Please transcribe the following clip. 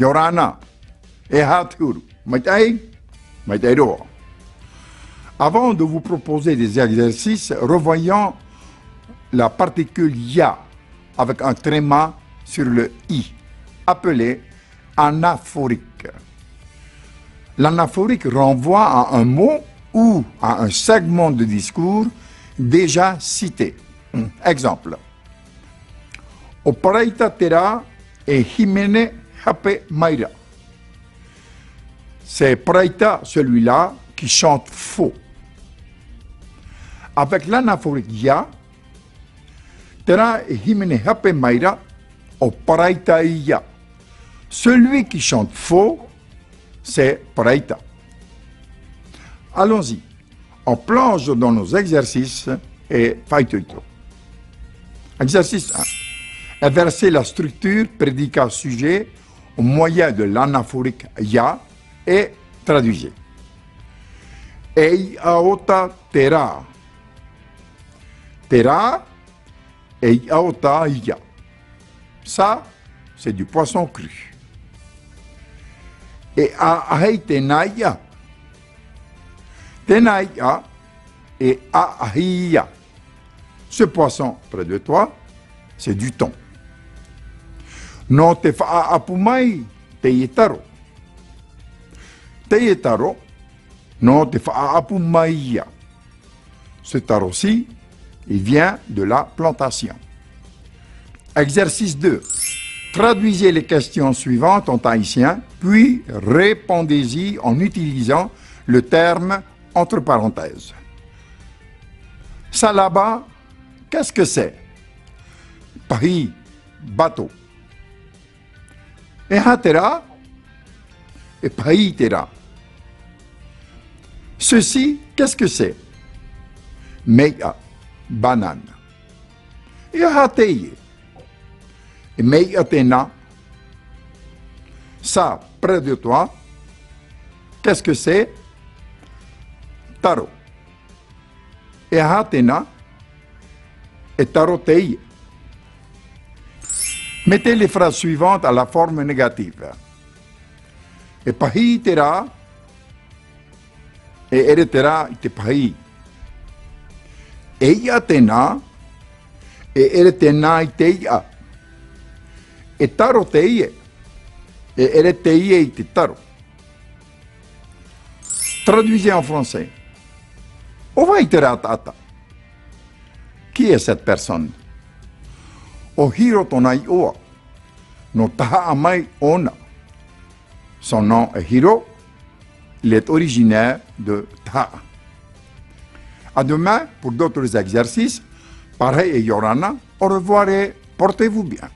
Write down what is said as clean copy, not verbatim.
Yorana. Et Haturu. Avant de vous proposer des exercices, revoyons la particule ya avec un tréma sur le i, appelé anaphorique. L'anaphorique renvoie à un mot ou à un segment de discours déjà cité. Exemple. Operaita tera et himene hape maira. C'est Praita, celui-là, qui chante faux. Avec l'anaphorique ya, tera et himene hape maira, operaita ya. Celui qui chante faux, c'est Praita. Allons-y. On plonge dans nos exercices et faituito. Exercice 1. Inverser la structure prédicat-sujet au moyen de l'anaphorique ya et traduisez. Ei aota tera. Tera, ei aota ya. Ça, c'est du poisson cru. Et ahei tenaya. Tenaya et ahia. Ce poisson près de toi, c'est du thon. No te fa'apumai te yetaro. Te yetaro, no te fa'apumai. Ce taro-ci, il vient de la plantation. Exercice 2. Traduisez les questions suivantes en tahitien, puis répondez-y en utilisant le terme entre parenthèses. Ça là-bas, qu'est-ce que c'est? Pahi, bateau. Et hatera, et pahi tera. Ceci, qu'est-ce que c'est? Meia, banane. Et hateye. Et meia tena. Ça, près de toi, qu'est-ce que c'est? Taro. Et hatena. Et taro teye. Mettez les phrases suivantes à la forme négative. E pahi tera, e ere tera te pahi. Eia tena, e ere tena teia. E taro teie, e ere teie te taro. Traduisez en français. Ova tera tata. Qui est cette personne? O hiro tonai oa, no taha amai ona. Son nom est Hiro, il est originaire de Taha. À demain pour d'autres exercices. Pareil et Yorana, au revoir et portez-vous bien.